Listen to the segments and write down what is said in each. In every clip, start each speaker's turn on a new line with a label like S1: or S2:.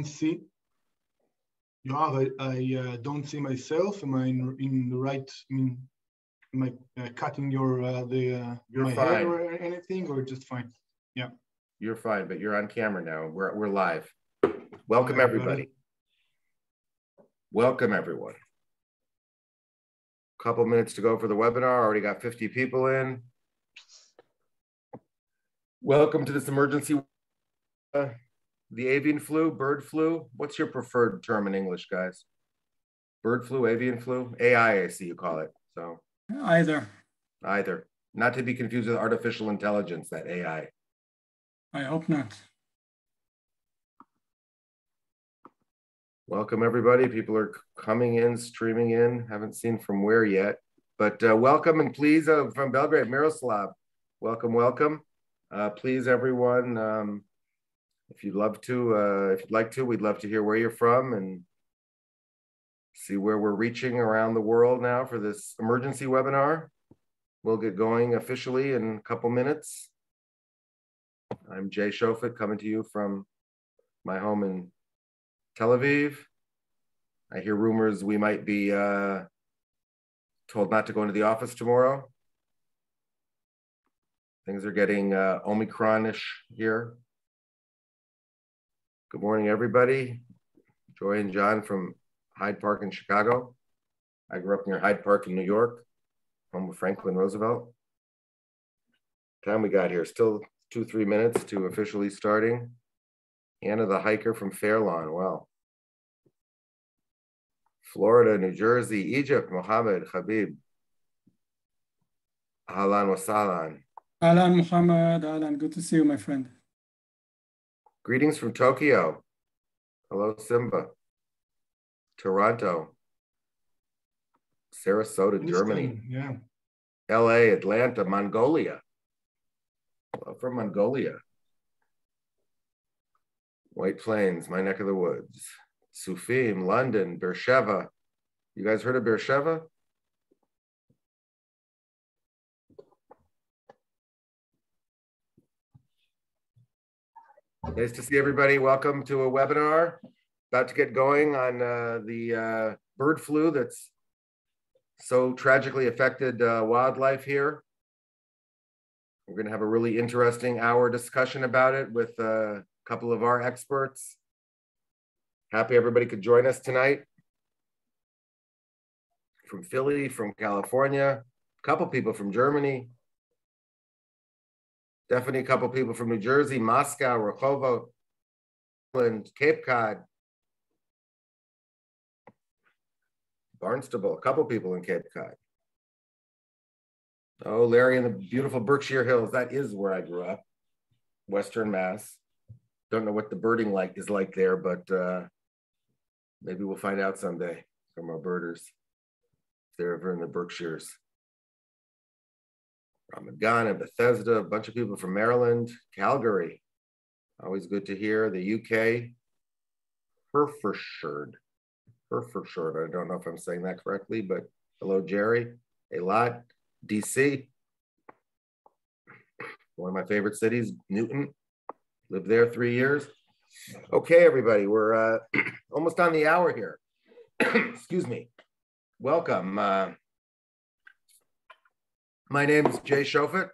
S1: see. Yoav, I don't see myself. Am I in the right? I mean, am I cutting your my
S2: fine.
S1: hair or anything, or just fine? Yeah.
S2: You're fine, but you're on camera now. We're live. Welcome,
S1: Hi,
S2: everybody. Welcome, everyone. Couple minutes to go for the webinar. Already got 50 people in. Welcome to this emergency. The avian flu, bird flu. What's your preferred term in English, guys? Bird flu, avian flu? AI, I see you call it. So
S3: Either.
S2: Not to be confused with artificial intelligence, that AI.
S3: I hope not.
S2: Welcome, everybody. People are coming in, streaming in. Haven't seen from where yet, but welcome, and please, from Belgrade, Miroslav. Welcome, welcome. Please, everyone, if you'd like to, we'd love to hear where you're from and see where we're reaching around the world now for this emergency webinar. We'll get going officially in a couple minutes. I'm Jay Shofet, coming to you from my home in Tel Aviv. I hear rumors we might be told not to go into the office tomorrow. Things are getting Omicron-ish here. Good morning, everybody. Joy and John from Hyde Park in Chicago. I grew up near Hyde Park in New York, home of Franklin Roosevelt. Time we got here, still 2-3 minutes to officially starting. Anna the hiker from Fairlawn, wow. Florida, New Jersey, Egypt, Mohammed, Habib. Ahlan wa sahlan.
S3: Alan, Muhammad, Alan, good to see you, my friend.
S2: Greetings from Tokyo. Hello, Simba. Toronto. Sarasota, Germany.
S1: Yeah.
S2: LA, Atlanta, Mongolia. Hello from Mongolia. White Plains, my neck of the woods. Sufim, London, Beersheba. You guys heard of Beersheba? Nice to see everybody. Welcome to a webinar. About to get going on the bird flu that's so tragically affected wildlife here. We're going to have a really interesting hour discussion about it with a couple of our experts. Happy everybody could join us tonight. From Philly, from California, a couple people from Germany. Definitely a couple people from New Jersey, Moscow, Rehovot, Cape Cod, Barnstable, a couple people in Cape Cod. Oh, Larry in the beautiful Berkshire Hills. That is where I grew up, Western Mass. Don't know what the birding is like there, but maybe we'll find out someday from our birders if they're ever in the Berkshires. Ramat Gan and Bethesda, a bunch of people from Maryland, Calgary. Always good to hear. The UK, Herefordshire. I don't know if I'm saying that correctly, but hello, Jerry. Eilat, DC. One of my favorite cities, Newton. Lived there 3 years. Okay, everybody, we're almost on the hour here. Excuse me. Welcome. My name is Jay Shofet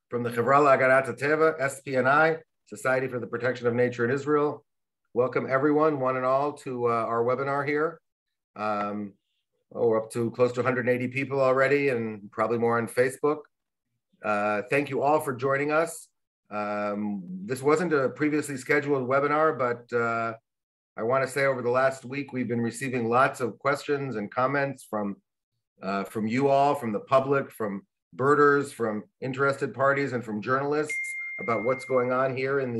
S2: from the Chevra L'Hagarat Hateva, SPNI, Society for the Protection of Nature in Israel. Welcome everyone, one and all, to our webinar here. We're up to close to 180 people already and probably more on Facebook. Thank you all for joining us. This wasn't a previously scheduled webinar, but I want to say over the last week, we've been receiving lots of questions and comments from you all, from the public, from birders, from interested parties, and from journalists about what's going on here in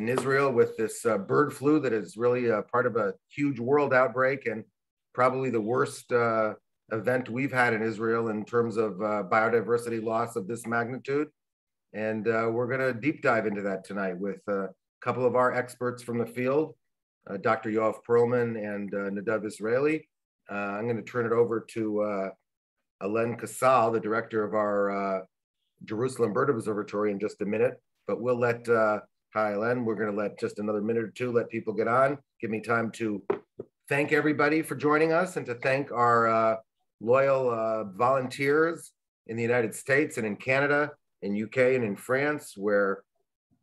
S2: Israel with this bird flu that is really a part of a huge world outbreak and probably the worst event we've had in Israel in terms of biodiversity loss of this magnitude. And we're going to deep dive into that tonight with a couple of our experts from the field. Dr. Yoav Perlman and Nadav Israeli. I'm going to turn it over to Alen Kassal, the director of our Jerusalem Bird Observatory, in just a minute, but we'll let Hi, Len. We're going to let just another minute or two, let people get on. Give me time to thank everybody for joining us and to thank our loyal volunteers in the United States and in Canada, in UK and in France, where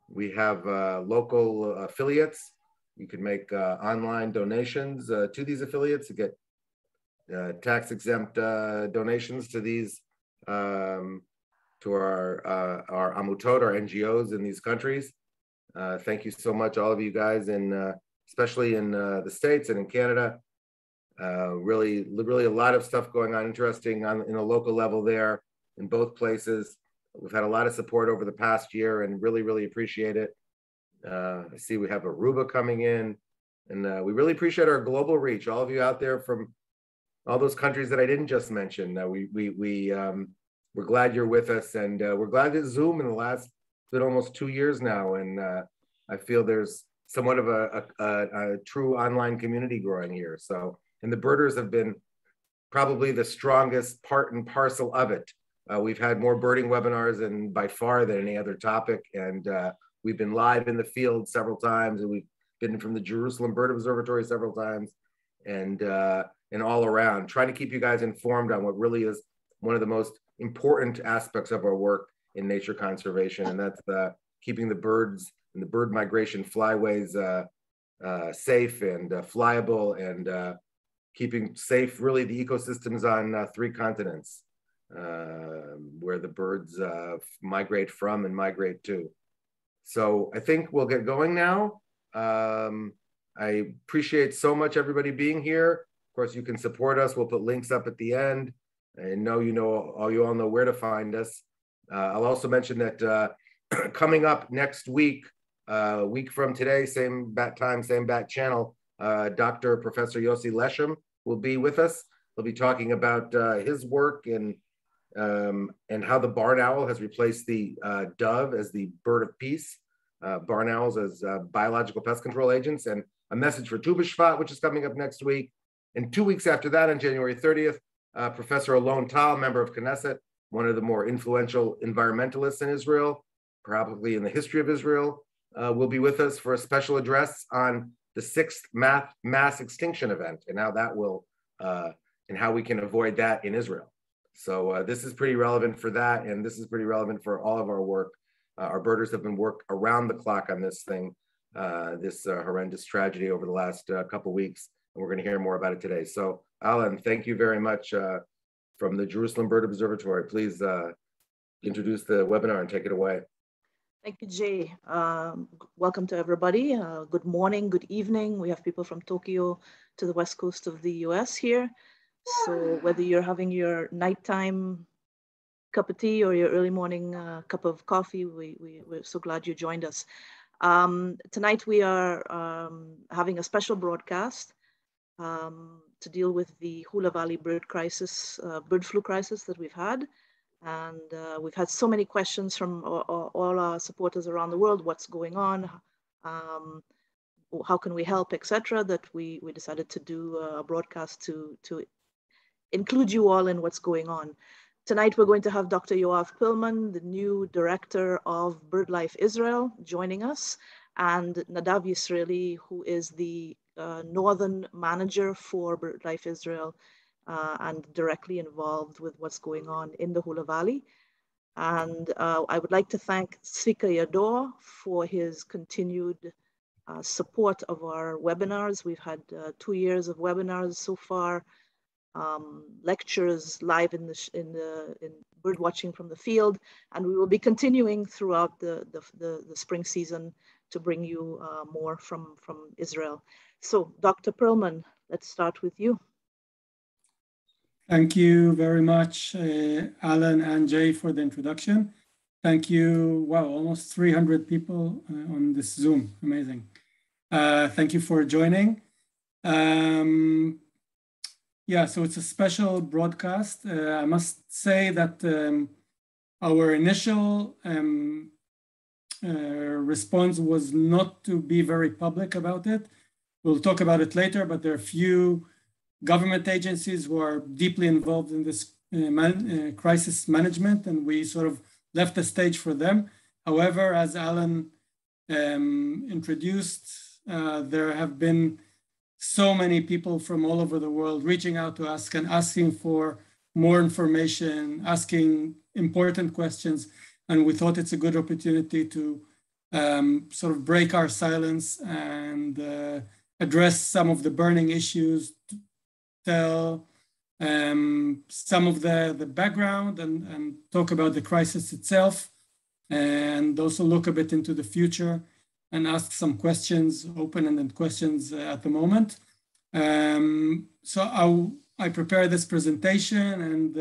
S2: we have local affiliates. You can make online donations to these affiliates to get tax-exempt donations to these, to our amutot, our NGOs in these countries. Thank you so much, all of you guys, and especially in the States and in Canada. Really a lot of stuff going on, interesting in a local level there in both places. We've had a lot of support over the past year and really appreciate it. I see we have Aruba coming in, and we really appreciate our global reach. All of you out there from all those countries that I didn't just mention. We're glad you're with us, and we're glad that Zoom in the last been almost 2 years now, and I feel there's somewhat of a true online community growing here. So, and the birders have been probably the strongest part and parcel of it. We've had more birding webinars and by far than any other topic, and we've been live in the field several times, and we've been from the Jerusalem Bird Observatory several times, and all around, trying to keep you guys informed on what really is one of the most important aspects of our work in nature conservation, and that's keeping the birds and the bird migration flyways safe and flyable, and keeping safe really the ecosystems on 3 continents where the birds migrate from and migrate to. So I think we'll get going now. I appreciate so much everybody being here. Of course, you can support us. We'll put links up at the end. I know you all know where to find us. I'll also mention that coming up next week, a week from today, same bat time, same bat channel, Dr. Professor Yossi Leshem will be with us. He'll be talking about his work and how the barn owl has replaced the dove as the bird of peace, barn owls as biological pest control agents, and a message for Tu B'Shvat, which is coming up next week. And 2 weeks after that, on January 30th, Professor Alon Tal, member of Knesset, one of the more influential environmentalists in Israel, probably in the history of Israel, will be with us for a special address on the 6th mass extinction event and how that will, and how we can avoid that in Israel. So this is pretty relevant for that, and this is pretty relevant for all of our work. Our birders have been working around the clock on this thing, this horrendous tragedy over the last couple weeks, and we're going to hear more about it today. So Alan, thank you very much from the Jerusalem Bird Observatory. Please introduce the webinar and take it away.
S4: Thank you, Jay. Welcome to everybody. Good morning, good evening. We have people from Tokyo to the west coast of the US here. So whether you're having your nighttime cup of tea or your early morning cup of coffee, we're so glad you joined us. Tonight we are having a special broadcast to deal with the Hula Valley bird flu crisis that we've had. And we've had so many questions from all our supporters around the world. What's going on? How can we help, etc. That we decided to do a broadcast to include you all in what's going on. Tonight, we're going to have Dr. Yoav Perlman, the new director of BirdLife Israel, joining us, and Nadav Yisraeli, who is the northern manager for BirdLife Israel, and directly involved with what's going on in the Hula Valley. And I would like to thank Tzvika Yador for his continued support of our webinars. We've had 2 years of webinars so far, lectures live in bird watching from the field, and we will be continuing throughout the spring season to bring you more from Israel. So Dr. Perlman, let's start with you.
S3: Thank you very much, Alan and Jay, for the introduction. Thank you. Wow, almost 300 people on this Zoom. Amazing. Thank you for joining. Yeah, so it's a special broadcast. I must say that our initial response was not to be very public about it. We'll talk about it later, but there are a few government agencies who are deeply involved in this crisis management, and we sort of left the stage for them. However, as Alan introduced, there have been so many people from all over the world reaching out to us and asking for more information, asking important questions. And we thought it's a good opportunity to sort of break our silence and address some of the burning issues, tell some of the background and talk about the crisis itself, and also look a bit into the future and ask some questions, open-ended questions at the moment. So I prepared this presentation, and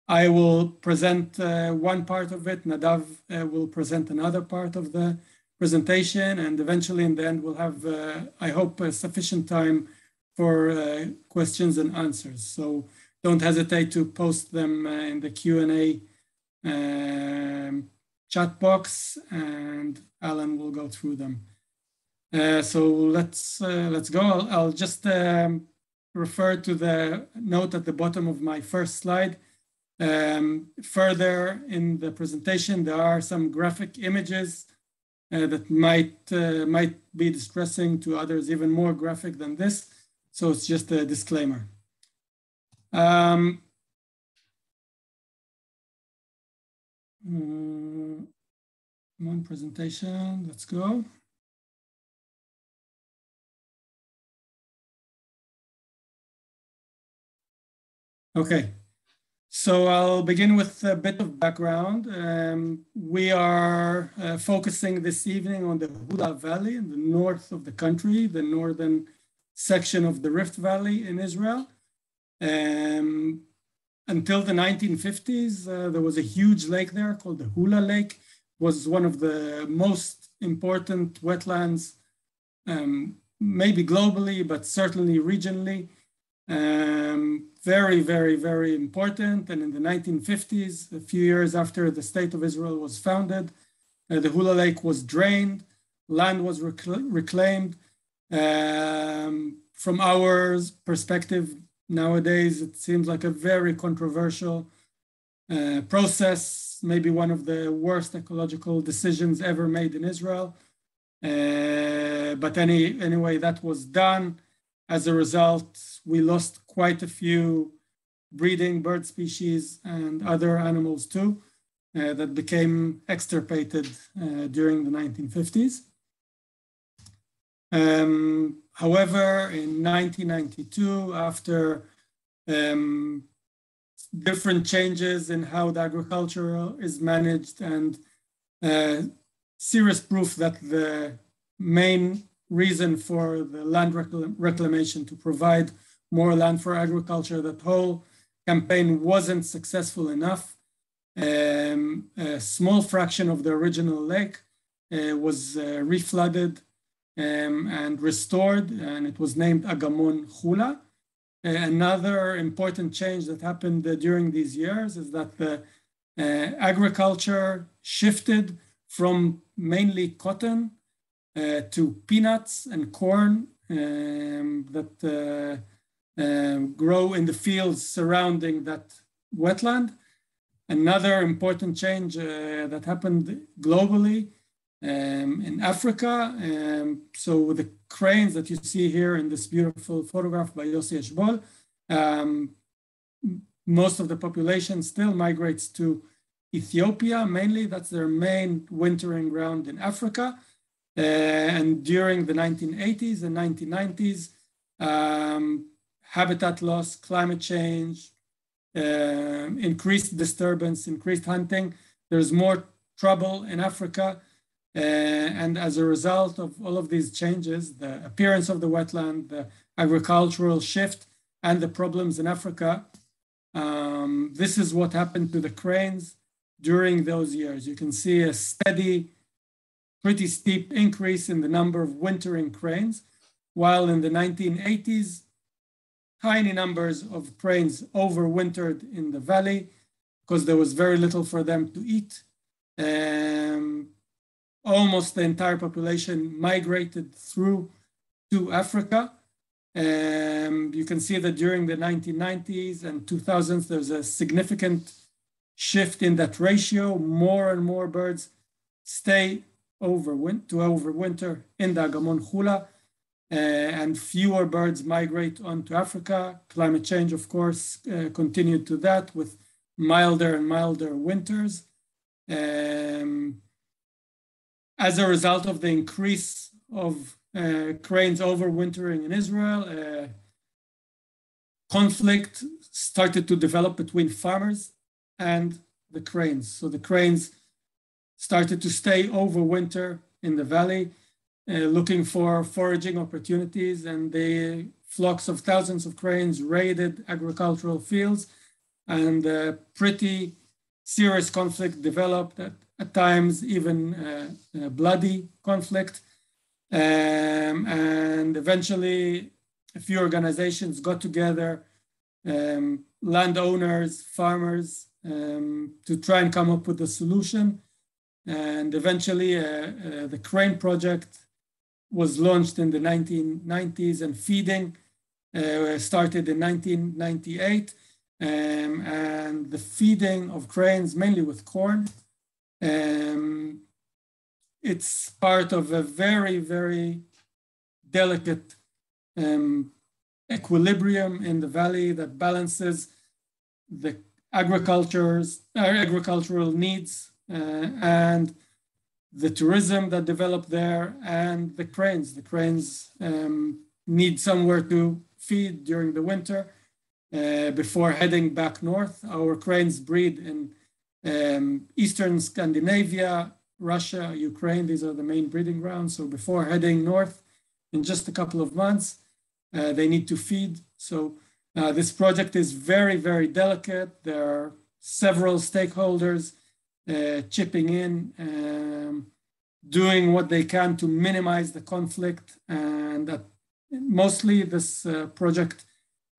S3: I will present one part of it. Nadav will present another part of the presentation, and eventually in the end we'll have, I hope, sufficient time for questions and answers. So don't hesitate to post them in the Q&A chat box, and Alan will go through them. So let's go. I'll just refer to the note at the bottom of my first slide. Further in the presentation, there are some graphic images that might be distressing to others, even more graphic than this. So it's just a disclaimer. One presentation, let's go. Okay, so I'll begin with a bit of background. We are focusing this evening on the Hula Valley in the north of the country, the northern section of the Rift Valley in Israel. Until the 1950s, there was a huge lake there called the Hula Lake. It was one of the most important wetlands, maybe globally, but certainly regionally. Very, very, very important. And in the 1950s, a few years after the State of Israel was founded, the Hula Lake was drained, land was reclaimed. From our perspective, nowadays, it seems like a very controversial process, maybe one of the worst ecological decisions ever made in Israel. But anyway, that was done. As a result, we lost quite a few breeding bird species and other animals too that became extirpated during the 1950s. However, in 1992, after different changes in how the agriculture is managed and serious proof that the main reason for the land reclamation to provide more land for agriculture, that whole campaign wasn't successful enough. A small fraction of the original lake was reflooded and restored, and it was named Agamon Hula. Another important change that happened during these years is that the agriculture shifted from mainly cotton to peanuts and corn that grow in the fields surrounding that wetland. Another important change that happened globally in Africa. So the cranes that you see here in this beautiful photograph by Yossi Eshbol, most of the population still migrates to Ethiopia, mainly. That's their main wintering ground in Africa. And during the 1980s and 1990s, habitat loss, climate change, increased disturbance, increased hunting. There's more trouble in Africa. And as a result of all of these changes, the appearance of the wetland, the agricultural shift, and the problems in Africa, this is what happened to the cranes during those years. You can see a steady, pretty steep increase in the number of wintering cranes, while in the 1980s, tiny numbers of cranes overwintered in the valley because there was very little for them to eat. Almost the entire population migrated through to Africa. You can see that during the 1990s and 2000s, there's a significant shift in that ratio. More and more birds stay overwinter in the Agamon Chula, and fewer birds migrate onto Africa. Climate change, of course, continued to that with milder and milder winters. As a result of the increase of cranes overwintering in Israel, conflict started to develop between farmers and the cranes. So the cranes started to stay overwinter in the valley, looking for foraging opportunities, and the flocks of thousands of cranes raided agricultural fields, and pretty serious conflict developed, at times even bloody conflict. And eventually a few organizations got together, landowners, farmers, to try and come up with a solution. And eventually the Crane Project was launched in the 1990s, and feeding started in 1998. And the feeding of cranes, mainly with corn, it's part of a very, very delicate equilibrium in the valley that balances the agricultural needs and the tourism that developed there, and the cranes. The cranes need somewhere to feed during the winter before heading back north. Our cranes breed in Eastern Scandinavia, Russia, Ukraine. These are the main breeding grounds. So before heading north in just a couple of months, they need to feed. So this project is very, very delicate. There are several stakeholders chipping in, doing what they can to minimize the conflict. And mostly this project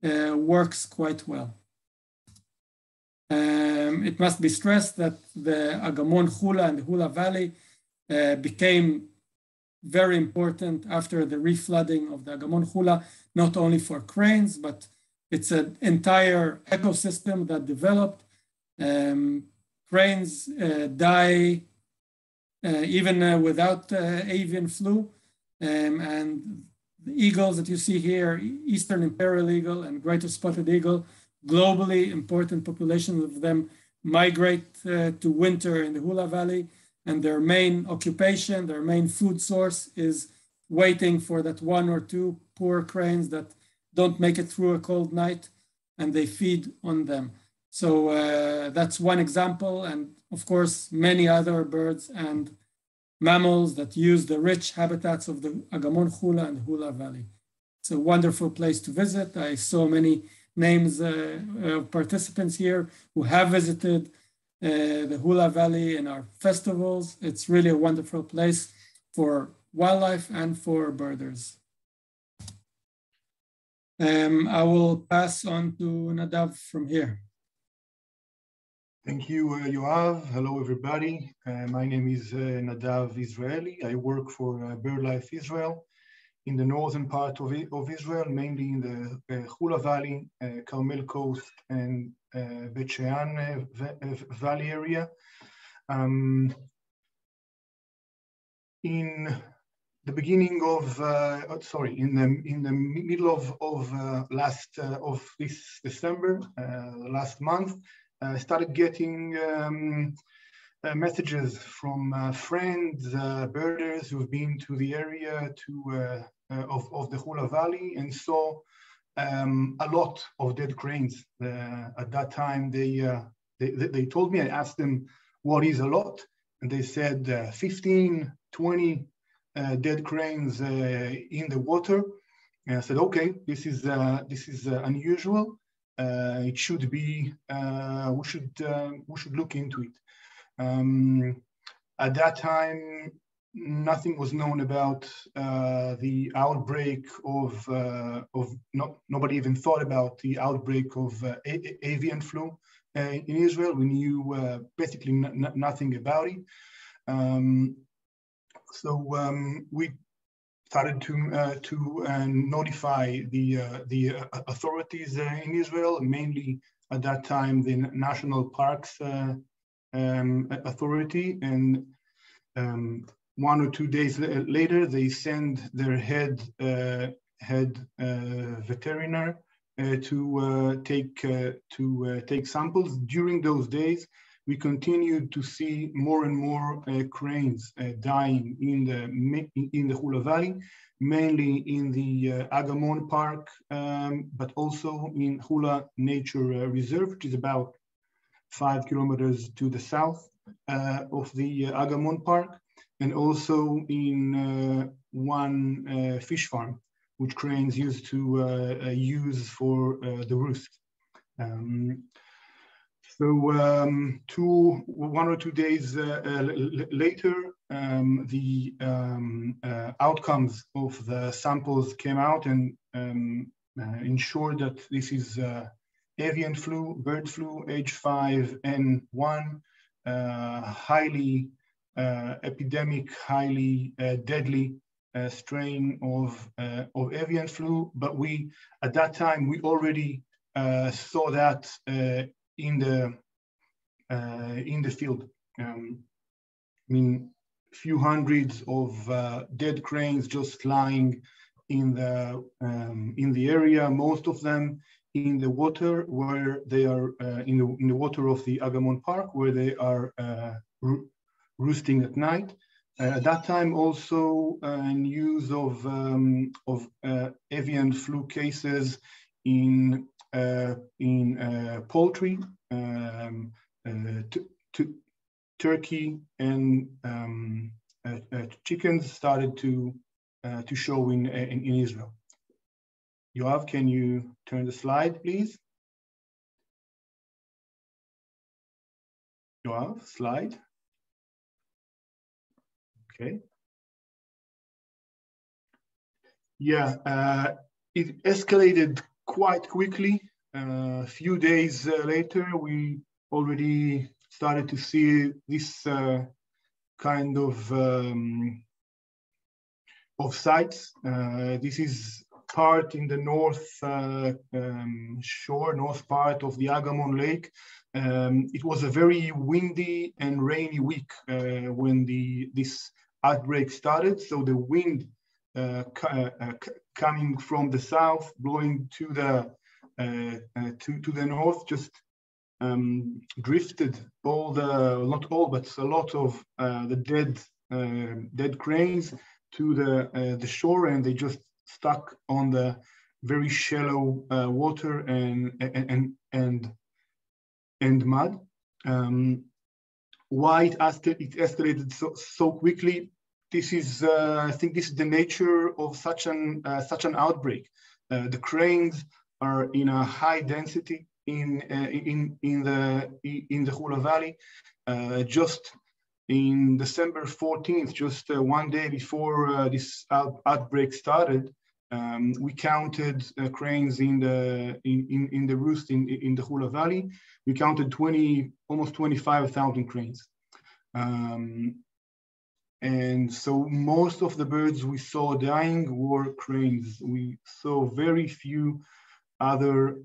S3: works quite well. It must be stressed that the Agamon Chula and the Hula Valley became very important after the reflooding of the Agamon Chula, not only for cranes, but it's an entire ecosystem that developed. Cranes die even without avian flu, and the eagles that you see here, Eastern Imperial Eagle and Greater Spotted Eagle, globally important populations of them migrate to winter in the Hula Valley, and their main occupation, their main food source is waiting for that one or two poor cranes that don't make it through a cold night, and they feed on them. So that's one example, and of course, many other birds and mammals that use the rich habitats of the Agamon Chula and Hula Valley. It's a wonderful place to visit. I saw many names of participants here who have visited the Hula Valley in our festivals. It's really a wonderful place for wildlife and for birders. I will pass on to Nadav from here.
S1: Thank you, Yoav. Hello, everybody. My name is Nadav Israeli. I work for BirdLife Israel in the northern part of Israel, mainly in the Hula Valley, Carmel Coast, and Bet Shean Valley area. In the beginning of, in the middle of this December, last month, I started getting messages from friends, birders who've been to the area of the Hula Valley and saw a lot of dead cranes. At that time, they told me, I asked them, what is a lot? And they said 15, 20 dead cranes in the water. And I said, okay, this is unusual. It should be, we should look into it. At that time, nothing was known about the outbreak of nobody even thought about the outbreak of avian flu in Israel. We knew basically nothing about it. So we started to notify the authorities in Israel, mainly at that time the National Parks Authority, and 1 or 2 days later, they send their head veterinary to take samples. During those days, we continued to see more and more cranes dying in the Hula Valley, mainly in the Agamon Park, but also in Hula Nature Reserve, which is about 5 kilometers to the south of the Agamon Park, and also in one fish farm, which cranes used to use for the roost. So 1 or 2 days later, the outcomes of the samples came out and ensured that this is avian flu, bird flu, H5N1, highly epidemic, highly deadly strain of avian flu. But at that time, we already saw that in the field. I mean, few hundreds of dead cranes just lying in the area. Most of them in the water, where they are in the water of the Agamon Park, where they are roosting at night. At that time, also news of avian flu cases in poultry, turkey, and chickens started to show in Israel. Yoav, can you turn the slide, please? Yoav, slide. Okay. Yeah, it escalated quite quickly. A few days later, we already started to see this kind of sites. This is part in the north part of the Agamon Lake. It was a very windy and rainy week when this outbreak started. So the wind coming from the south, blowing to the north, just drifted not all, but a lot of the dead cranes to the shore, and they just stuck on the very shallow water and mud. Why it escalated so quickly? This is, I think, this is the nature of such an outbreak. The cranes are in a high density in the Hula Valley. Just in December 14th, just 1 day before this outbreak started, we counted cranes in the roost in the Hula Valley. We counted almost 25,000 cranes. And so most of the birds we saw dying were cranes. We saw very few other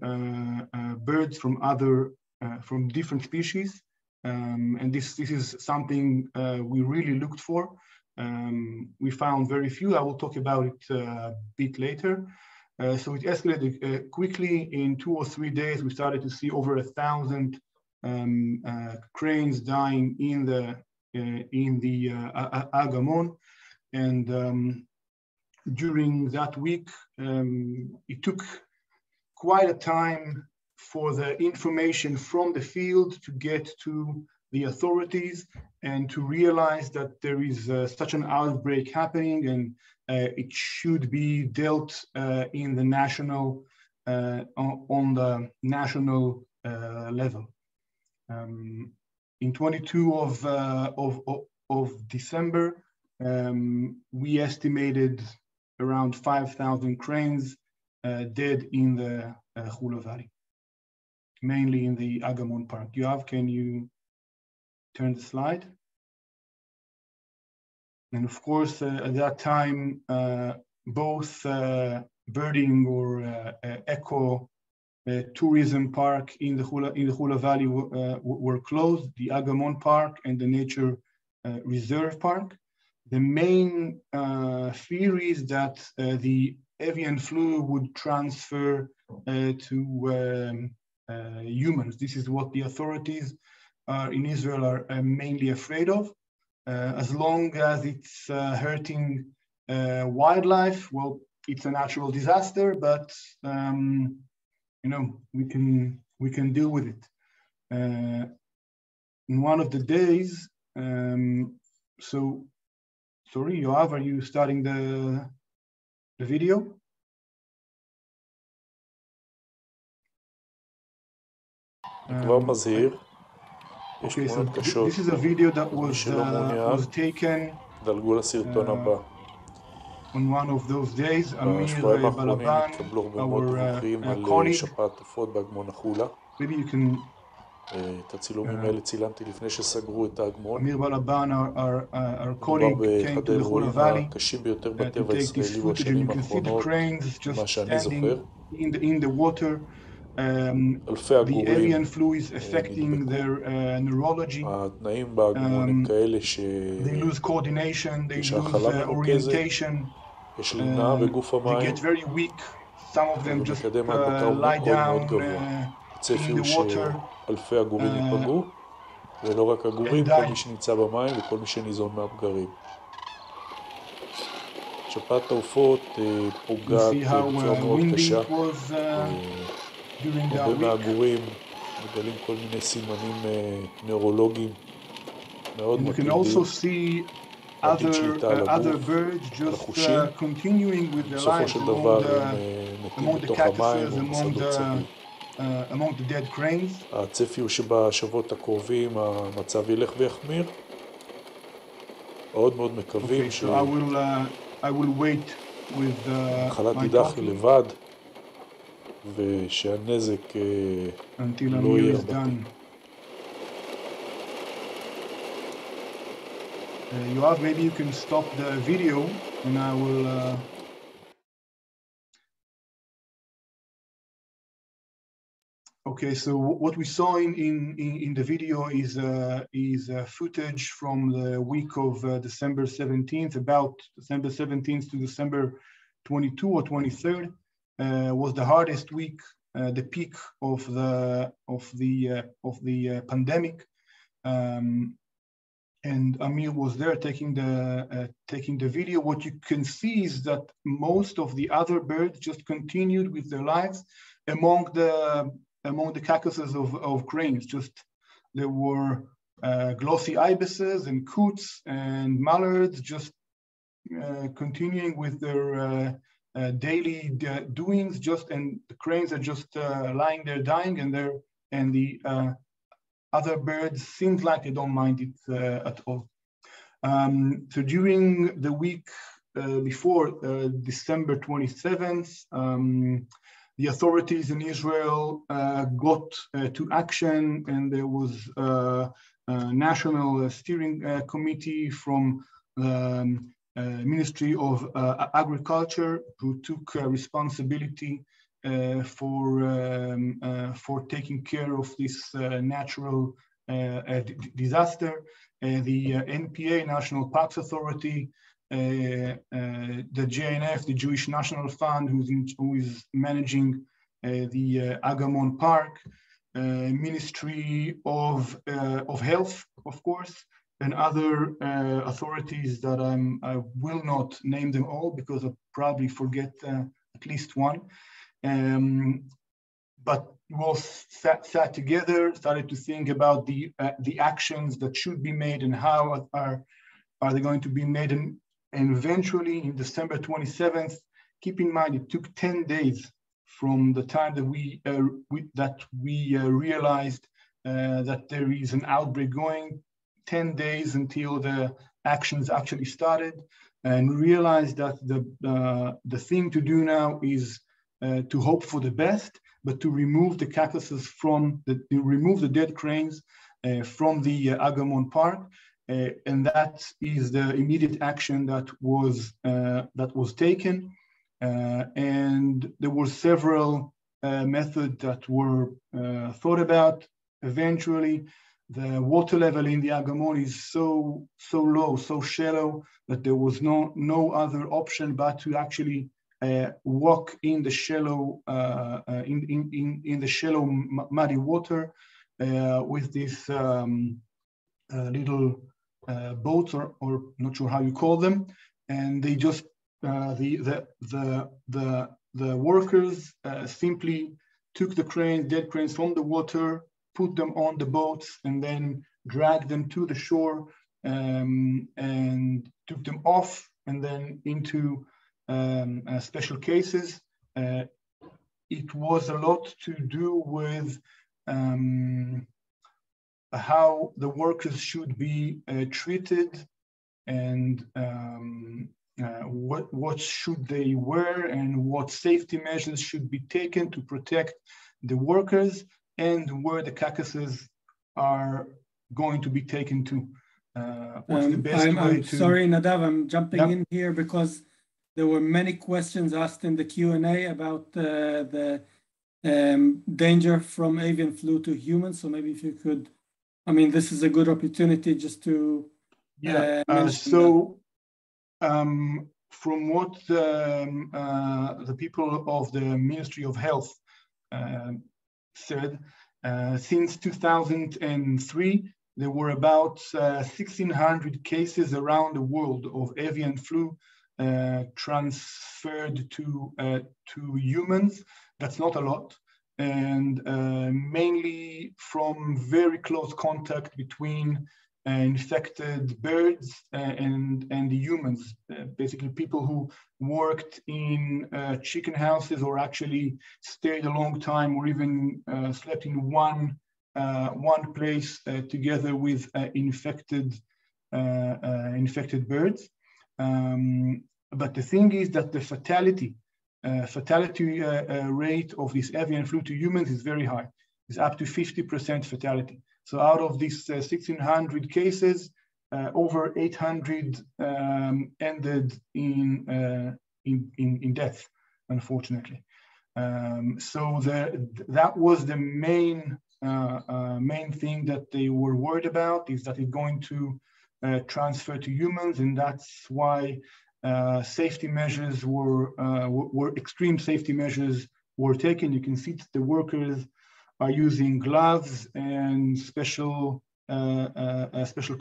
S1: birds from different species. And this is something we really looked for. We found very few. I will talk about it a bit later. So it escalated quickly. In 2 or 3 days, we started to see over 1,000 cranes dying in the Agamon. And during that week, it took quite a time for the information from the field to get to the authorities and to realize that there is such an outbreak happening, and it should be dealt in the national on the national level. In 22 of December, we estimated around 5,000 cranes dead in the Hula Valley, mainly in the Agamon Park. Yoav, can you turn the slide? And of course, at that time, both birding or eco tourism park in the Hula Valley were closed, the Agamon Park and the Nature Reserve Park. main theory is that the avian flu would transfer to humans. This is what the authorities in Israel are mainly afraid of. As long as it's hurting wildlife, well, it's a natural disaster, but you know, we can deal with it. In one of the days, so sorry, Yoav, are you starting the video? Okay, so this is a video that was taken on one of those days. Amir Balaban, our colleague, maybe you can... Amir Balaban, our colleague, came to the Hula Valley to take this footage, and you can see the cranes just standing in the water. The avian flu is affecting their neurology. They lose coordination, they lose orientation, they get very weak. Some of them just lie down in the water
S5: ולא רק הגורים, כל מי שנמצא במים וכל מי שניזון מהבגרים. שפעת העופות פוגעת בצורה מאוד קשה. הרבה מהגורים מגלים כל מיני סימנים נוירולוגיים מאוד מטרידים.
S1: Other birds just continuing with their lives among the cactuses, among the dead cranes.
S5: הצפי הוא שבשבועות הקרובים המצב ילך ויחמיר. מאוד מאוד מקווים שהמחלה תידח לבד ושהנזק לא יהיה הרבה.
S1: Yoav, maybe you can stop the video and I will... Okay, so what we saw in the video is footage from the week of December 17th, about December 17th to December 22 or 23rd was the hardest week, the peak of the pandemic. And Amir was there taking the video. What you can see is that most of the other birds just continued with their lives among the carcasses of cranes. Just there were glossy ibises and coots and mallards just continuing with their daily doings. And the cranes are just lying there dying, and the other birds seems like they don't mind it at all. So during the week before December 27th, the authorities in Israel got to action, and there was a national steering committee from the Ministry of Agriculture who took responsibility for taking care of this natural disaster. The NPA, National Parks Authority, the JNF, the Jewish National Fund, who is managing the Agamon Park, Ministry of Health, of course, and other authorities that I will not name them all because I'll probably forget at least one. But we all sat together, started to think about the actions that should be made and how are they going to be made. And eventually, in December 27th, keep in mind it took 10 days from the time that we realized that there is an outbreak going. 10 days until the actions actually started, and realized that the thing to do now is to hope for the best, but to remove the carcasses remove the dead cranes from the Agamon Park, and that is the immediate action that was taken. And there were several methods that were thought about. Eventually, the water level in the Agamon is so low, so shallow, that there was no other option but to actually walk in the shallow in the shallow muddy water with this little boats, or not sure how you call them, and they just the workers simply took the dead cranes from the water, put them on the boats, and then dragged them to the shore and took them off, and then into special cases. It was a lot to do with how the workers should be treated, and what should they wear, and what safety measures should be taken to protect the workers, and where the carcasses are going to be taken to. What's the best way
S3: I'm
S1: to...
S3: Sorry, Nadav, I'm jumping in here because there were many questions asked in the Q&A about the danger from avian flu to humans. So maybe if you could, I mean, this is a good opportunity just to
S1: mention from what the people of the Ministry of Health said, since 2003, there were about 1,600 cases around the world of avian flu transferred to humans. That's not a lot, and mainly from very close contact between infected birds and the humans. Basically, people who worked in chicken houses, or actually stayed a long time, or even slept in one place together with infected birds. But the thing is that the fatality rate of this avian flu to humans is very high. It's up to 50% fatality. So out of these 1,600 cases, over 800 ended in death, unfortunately. So that was the main thing that they were worried about, is that it's going to transfer to humans, and that's why safety measures were extreme safety measures were taken. You can see that the workers are using gloves and special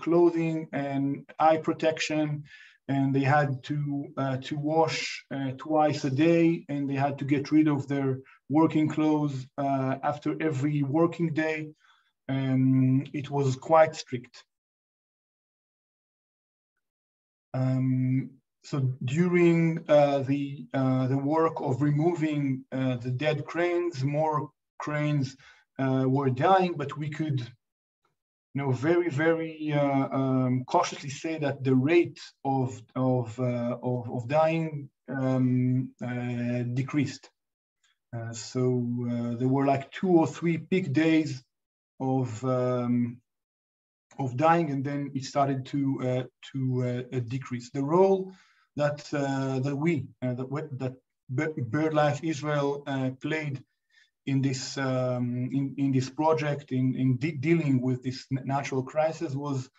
S1: clothing and eye protection, and they had to wash twice a day, and they had to get rid of their working clothes after every working day. It was quite strict. So during the work of removing the dead cranes, more cranes were dying, but we could, very, very cautiously say that the rate of dying decreased. So there were like 2 or 3 peak days of dying, and then it started to decrease. The role that BirdLife Israel played in this project, in dealing with this natural crisis, was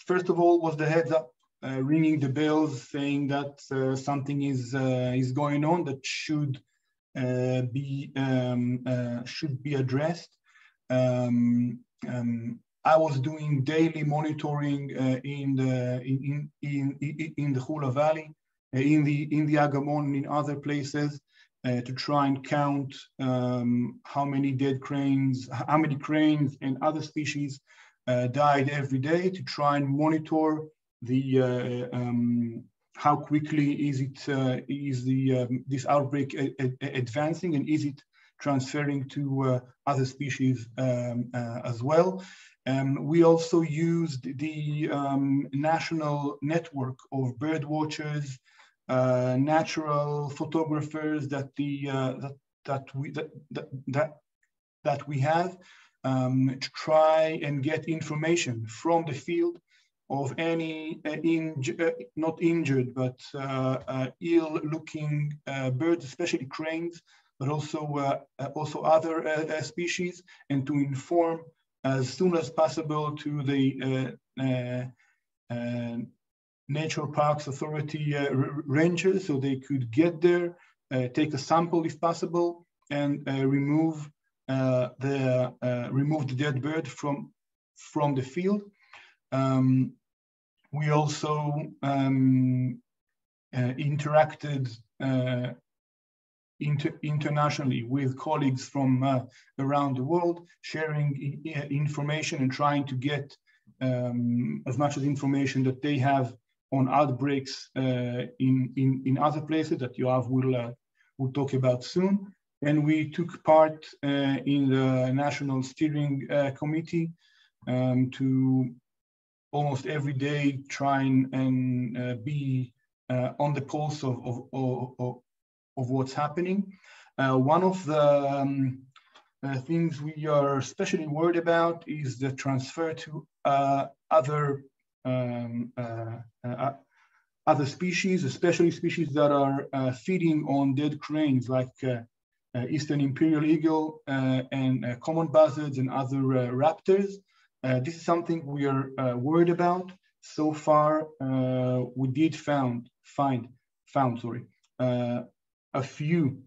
S1: first of all was the heads up, ringing the bells, saying that something is going on that should be addressed. I was doing daily monitoring in the Hula Valley, in the Agamon, and in other places, to try and count how many dead cranes, how many cranes and other species died every day, to try and monitor the how quickly is this outbreak advancing, and is it transferring to other species as well. We also used the national network of bird watchers, natural photographers that we have, to try and get information from the field of any not injured but ill-looking birds, especially cranes, but also other species, and to inform as soon as possible to the Nature Parks Authority rangers, so they could get there, take a sample if possible, and remove the dead bird from the field. We also interacted internationally with colleagues from around the world, sharing information and trying to get as much as information that they have on outbreaks in other places that Yoav will talk about soon. And we took part in the National Steering Committee to almost every day try and be on the pulse of what's happening. One of the things we are especially worried about is the transfer to other species, especially species that are feeding on dead cranes, like Eastern Imperial Eagle and common buzzards and other raptors. This is something we are worried about. So far, we did found a few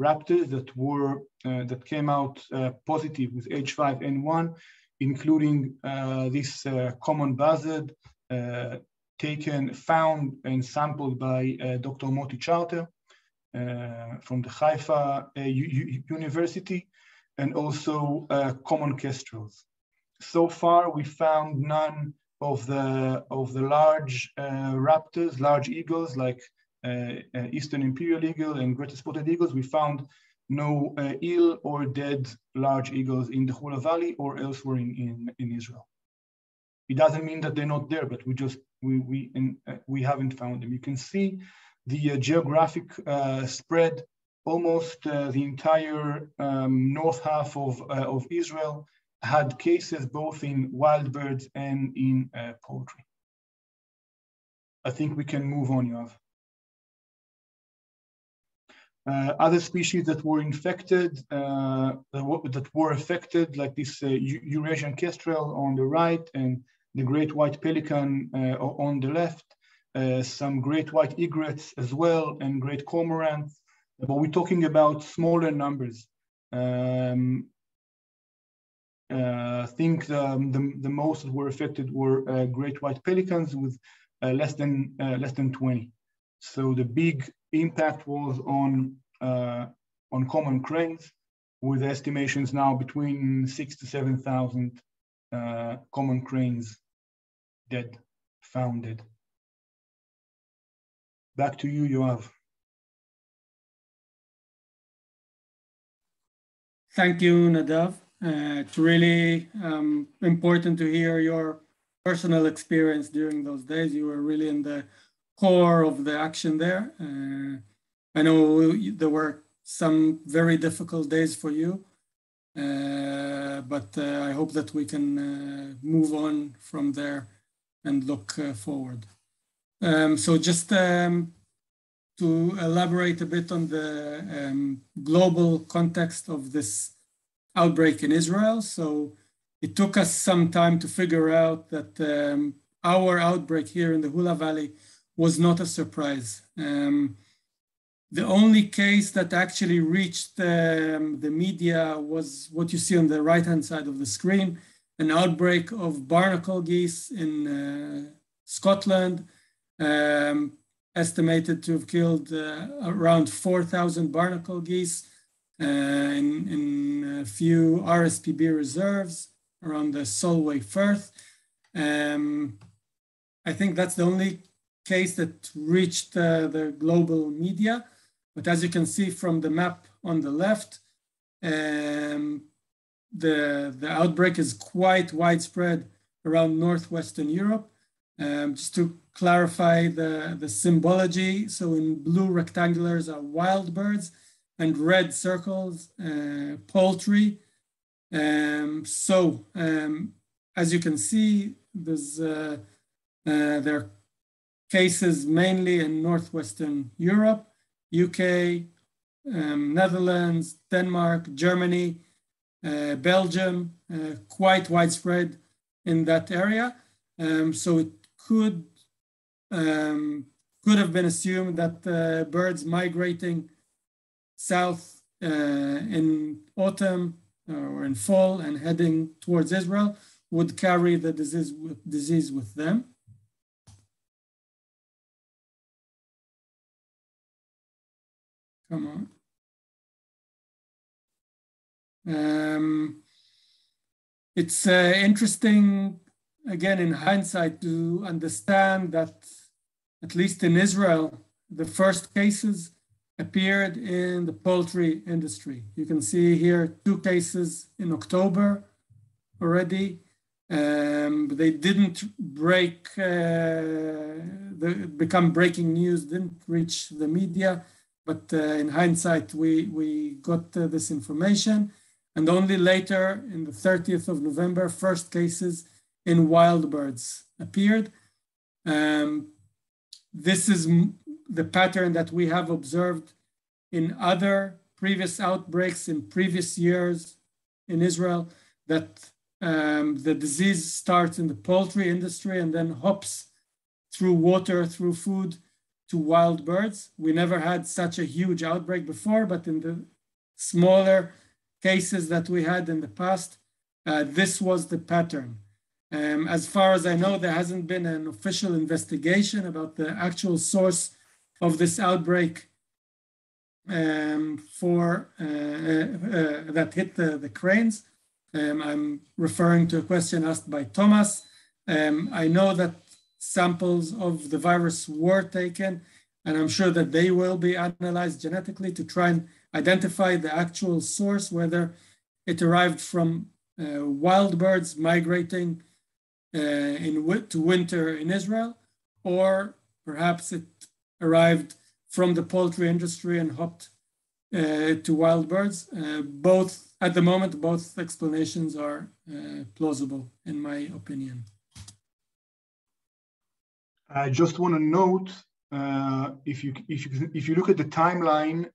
S1: raptors that came out positive with H5N1, including this common buzzard found and sampled by Dr. Moti Charter from the Haifa University, and also common kestrels. So far, we found none of the large raptors, large eagles like Eastern Imperial Eagle and Greater Spotted Eagles. We found no ill or dead large eagles in the Hula Valley or elsewhere in Israel. It doesn't mean that they're not there, but we haven't found them. You can see the geographic spread. Almost the entire north half of Israel had cases both in wild birds and in poultry. I think we can move on, Yoav. Other species that were infected, that were affected, like this Eurasian kestrel on the right and the great white pelican on the left, some great white egrets as well, and great cormorants. But we're talking about smaller numbers. I think the most that were affected were great white pelicans with less than 20. So the big impact was on common cranes, with estimations now between 6,000 to 7,000 common cranes found dead. Back to you, Yoav.
S3: Thank you, Nadav. It's really important to hear your personal experience during those days. You were really in the core of the action there. I know there were some very difficult days for you, but I hope that we can move on from there and look forward. So just to elaborate a bit on the global context of this outbreak in Israel. So it took us some time to figure out that our outbreak here in the Hula Valley was not a surprise. The only case that actually reached the media was what you see on the right-hand side of the screen, an outbreak of barnacle geese in Scotland, estimated to have killed around 4,000 barnacle geese in a few RSPB reserves around the Solway Firth. I think that's the only case that reached the global media. But as you can see from the map on the left, the outbreak is quite widespread around Northwestern Europe. Just to clarify the symbology, so in blue rectangulars are wild birds and red circles, poultry. As you can see, there are cases mainly in Northwestern Europe, UK, Netherlands, Denmark, Germany, Belgium, quite widespread in that area. So it could have been assumed that birds migrating south in autumn or in fall and heading towards Israel would carry the disease with them. Come on. It's interesting, again, in hindsight, to understand that, at least in Israel, the first cases appeared in the poultry industry. You can see here 2 cases in October already. They didn't become breaking news, didn't reach the media, but in hindsight, we got this information. And only later, in the 30th of November, first cases in wild birds appeared. This is the pattern that we have observed in other previous outbreaks in previous years in Israel, that the disease starts in the poultry industry and then hops through water, through food, to wild birds. We never had such a huge outbreak before, but in the smaller cases that we had in the past, this was the pattern. As far as I know, there hasn't been an official investigation about the actual source of this outbreak that hit the cranes. I'm referring to a question asked by Thomas. I know that samples of the virus were taken, and I'm sure that they will be analyzed genetically to try and identify the actual source, whether it arrived from wild birds migrating to winter in Israel, or perhaps it arrived from the poultry industry and hopped to wild birds. Both, at the moment, both explanations are plausible, in my opinion.
S1: I just want to note, if you look at the timeline,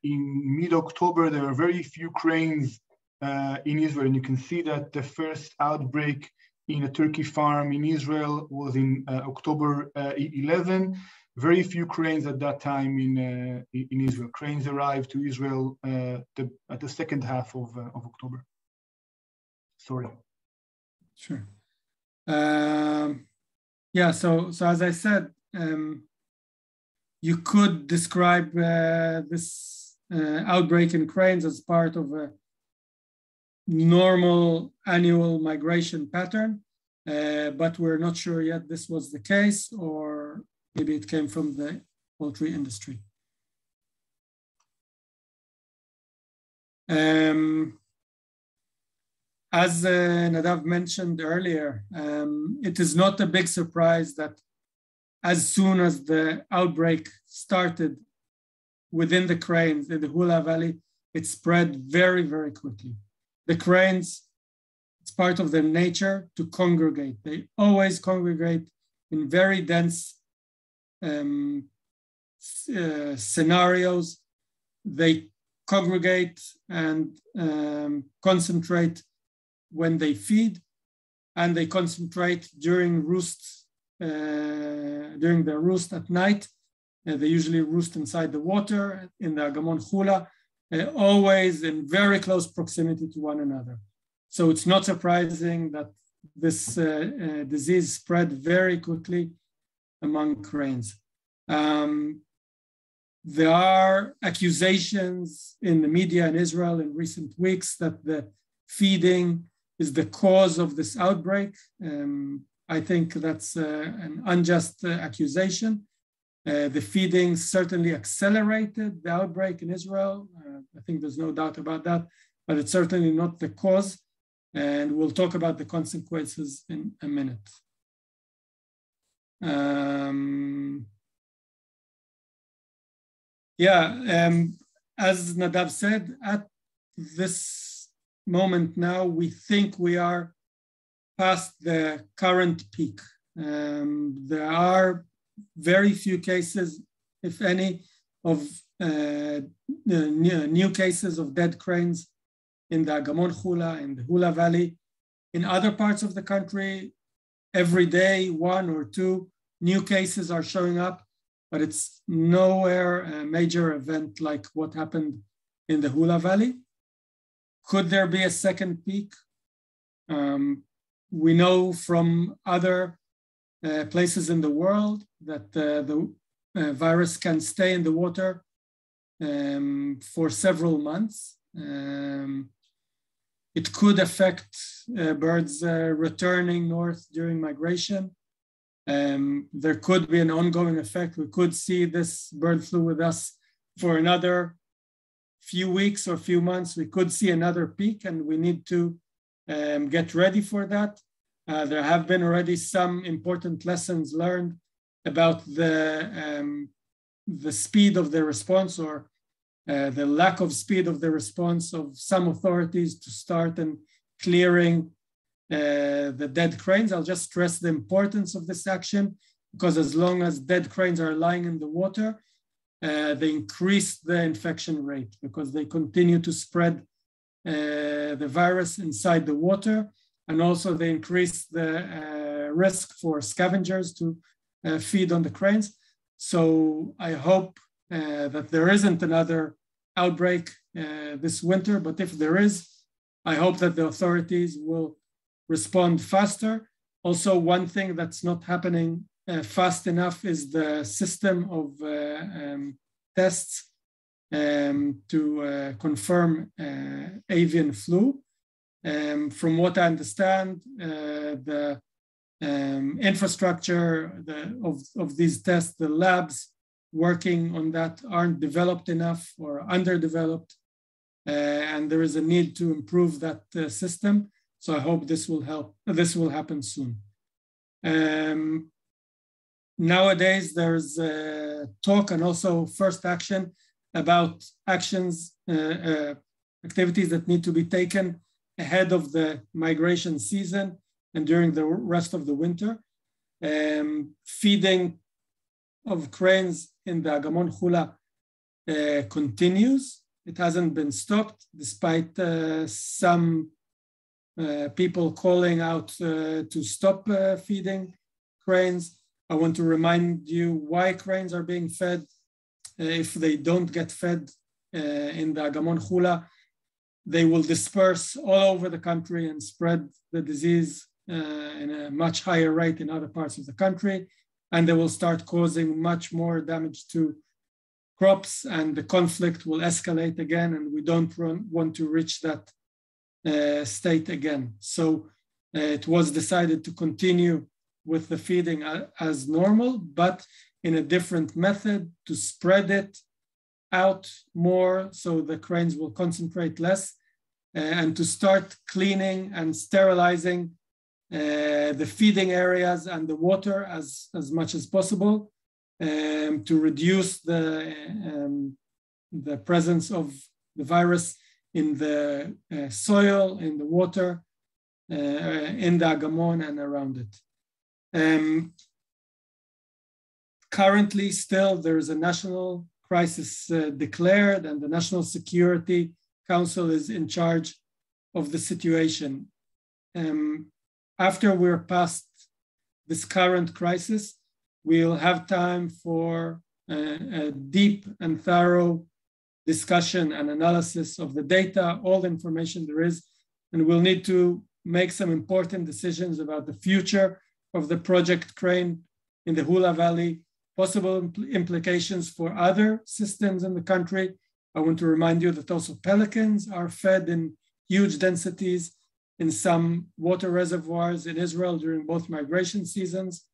S1: in mid-October, there are very few cranes in Israel, and you can see that the first outbreak in a turkey farm in Israel was in October 11. Very few cranes at that time in Israel. Cranes arrived to Israel at the second half of October. Sorry.
S3: Sure. Yeah, so as I said, you could describe this outbreak in cranes as part of a normal annual migration pattern, but we're not sure yet this was the case, or maybe it came from the poultry industry. As Nadav mentioned earlier, it is not a big surprise that as soon as the outbreak started within the cranes in the Hula Valley, it spread very, very quickly. The cranes, it's part of their nature to congregate. They always congregate in very dense scenarios. They congregate and concentrate when they feed, and they concentrate during their roost at night. They usually roost inside the water in the Agamon Hula, always in very close proximity to one another. So it's not surprising that this disease spread very quickly among cranes. There are accusations in the media in Israel in recent weeks that the feeding is the cause of this outbreak. I think that's an unjust accusation. The feeding certainly accelerated the outbreak in Israel. I think there's no doubt about that, but it's certainly not the cause. And we'll talk about the consequences in a minute. As Nadav said, at this moment now, we think we are past the current peak. There are very few cases, if any, of new cases of dead cranes in the Agamon Hula, in the Hula Valley. In other parts of the country, every day, 1 or 2 new cases are showing up, but it's nowhere a major event like what happened in the Hula Valley. Could there be a second peak? We know from other places in the world that the virus can stay in the water for several months. It could affect birds returning north during migration. There could be an ongoing effect. We could see this bird flu with us for another few weeks or few months. We could see another peak, and we need to get ready for that. There have been already some important lessons learned about the speed of the response, or the lack of speed of the response of some authorities to start and clearing the dead cranes. I'll just stress the importance of this action, because as long as dead cranes are lying in the water, they increase the infection rate because they continue to spread the virus inside the water. And also they increase the risk for scavengers to feed on the cranes. So I hope that there isn't another outbreak this winter, but if there is, I hope that the authorities will respond faster. Also, one thing that's not happening fast enough is the system of tests to confirm avian flu. From what I understand, the infrastructure of these tests, the labs working on that aren't developed enough or underdeveloped, and there is a need to improve that system. So I hope this will help. This will happen soon. Nowadays, there's talk and also first action about actions, activities that need to be taken ahead of the migration season and during the rest of the winter. Feeding of cranes in the Agamon Hula continues. It hasn't been stopped despite some people calling out to stop feeding cranes. I want to remind you why cranes are being fed. If they don't get fed in the Agamon Hula, they will disperse all over the country and spread the disease in a much higher rate in other parts of the country. And they will start causing much more damage to crops, and the conflict will escalate again, and we don't want to reach that state again. So it was decided to continue with the feeding as normal, but in a different method to spread it out more so the cranes will concentrate less, and to start cleaning and sterilizing the feeding areas and the water as much as possible, to reduce the presence of the virus in the soil, in the water, in the Agamon and around it. Currently, still, there is a national crisis declared, and the National Security Council is in charge of the situation. After we're past this current crisis, we'll have time for a deep and thorough discussion and analysis of the data, all the information there is, and we'll need to make some important decisions about the future of the Project Crane in the Hula Valley, possible implications for other systems in the country. I want to remind you that also pelicans are fed in huge densities in some water reservoirs in Israel during both migration seasons.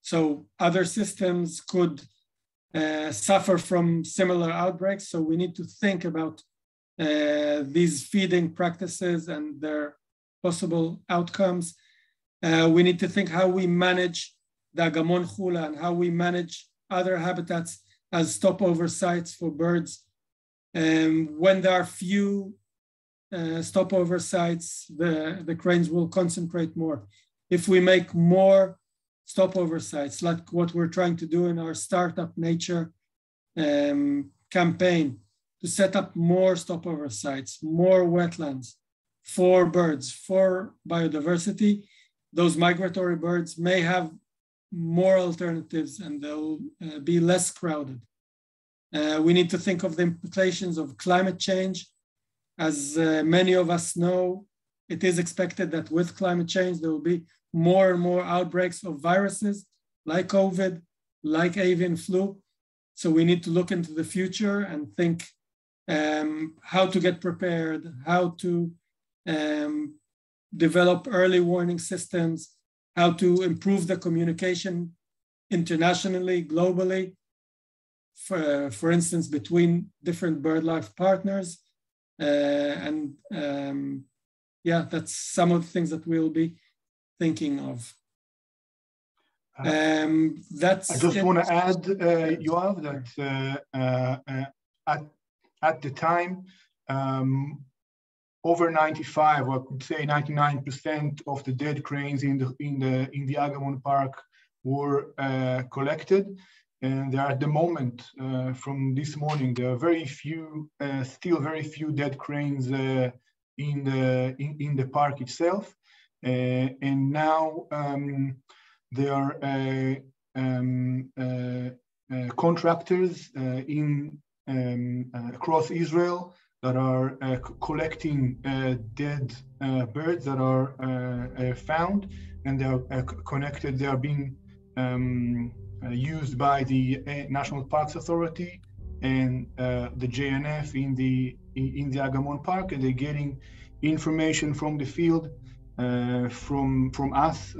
S3: So other systems could suffer from similar outbreaks. So we need to think about these feeding practices and their possible outcomes. We need to think how we manage the Agamon Hula and how we manage other habitats as stopover sites for birds. When there are few stopover sites, the cranes will concentrate more. If we make more stopover sites, like what we're trying to do in our Startup Nature campaign, to set up more stopover sites, more wetlands for birds, for biodiversity. Those migratory birds may have more alternatives and they'll be less crowded. We need to think of the implications of climate change. As many of us know, it is expected that with climate change, there will be more and more outbreaks of viruses like COVID, like avian flu. So we need to look into the future and think how to get prepared, how to develop early warning systems, how to improve the communication internationally, globally, for instance, between different BirdLife partners. Yeah, that's some of the things that we'll be thinking of. That's
S1: I just want to add, Yoav, that at the time, over 95, or I could say 99% of the dead cranes in the Agamon Park were collected. And there are at the moment, from this morning, there are very few, still very few dead cranes in the park itself. And now there are contractors across Israel that are collecting dead birds that are found, and they are connected. They are being used by the National Parks Authority and the JNF in the Agamon Park, and they're getting information from the field, from us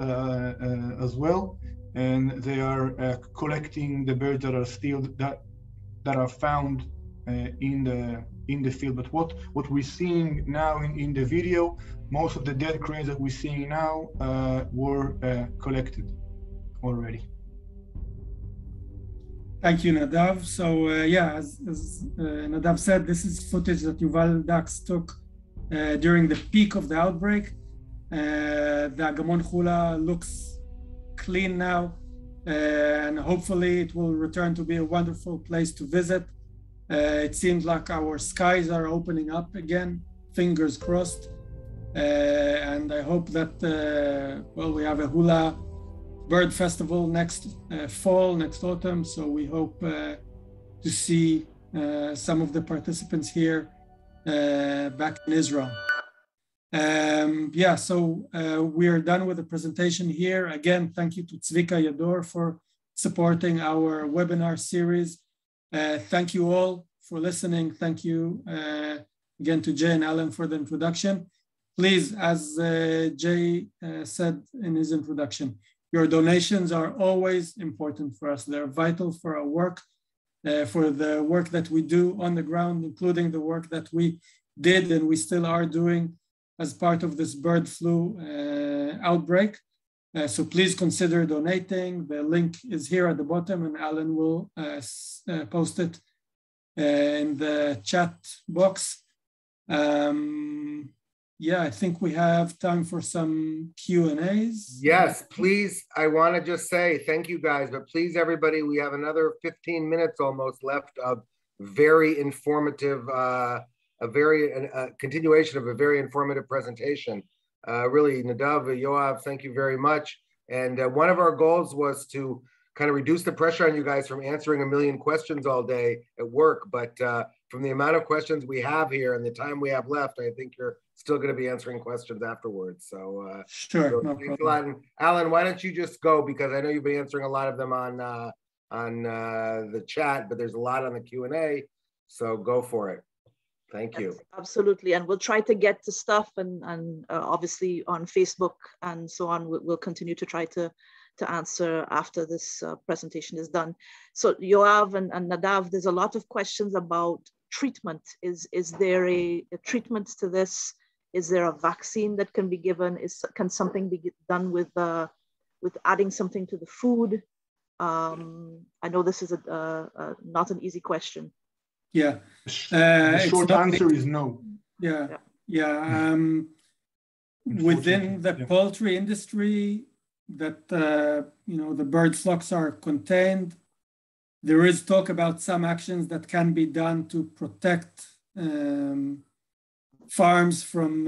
S1: as well, and they are collecting the birds that are still that are found in the field. But what we're seeing now in the video, most of the dead cranes that we're seeing now were collected already.
S3: Thank you, Nadav. So yeah, as Nadav said, this is footage that Yuval Dax took during the peak of the outbreak. The Agamon Chula looks clean now, and hopefully it will return to be a wonderful place to visit. It seems like our skies are opening up again, fingers crossed. And I hope that, well, we have a hula bird festival next fall, next autumn. So we hope to see some of the participants here back in Israel. Yeah, so we are done with the presentation here. Again, thank you to Tzvika Yador for supporting our webinar series. Thank you all for listening. Thank you again to Jay and Alan for the introduction. Please, as Jay said in his introduction, your donations are always important for us. They're vital for our work, for the work that we do on the ground, including the work that we did and we still are doing as part of this bird flu outbreak. So please consider donating. The link is here at the bottom, and Alan will post it in the chat box. Yeah, I think we have time for some Q&As.
S2: Yes, please. I want to just say thank you guys, but please everybody, we have another 15 minutes almost left of very informative, a continuation of a very informative presentation. Really, Nadav, Yoav, thank you very much. And one of our goals was to kind of reduce the pressure on you guys from answering a million questions all day at work. But from the amount of questions we have here and the time we have left, I think you're still going to be answering questions afterwards. So
S3: sure,
S2: so
S3: no problem.
S2: Alan, why don't you just go, because I know you've been answering a lot of them on the chat, but there's a lot on the Q&A. So go for it. Thank you.
S4: Yes, absolutely, and we'll try to get to stuff, and obviously on Facebook and so on. We'll continue to try to answer after this presentation is done. So Yoav and Nadav, there's a lot of questions about treatment. Is there a treatment to this? Is there a vaccine that can be given? Can something be done with adding something to the food? I know this is not an easy question.
S3: Yeah.
S1: The short answer is no.
S3: Yeah. Within the poultry industry, that the bird flocks are contained. There is talk about some actions that can be done to protect farms from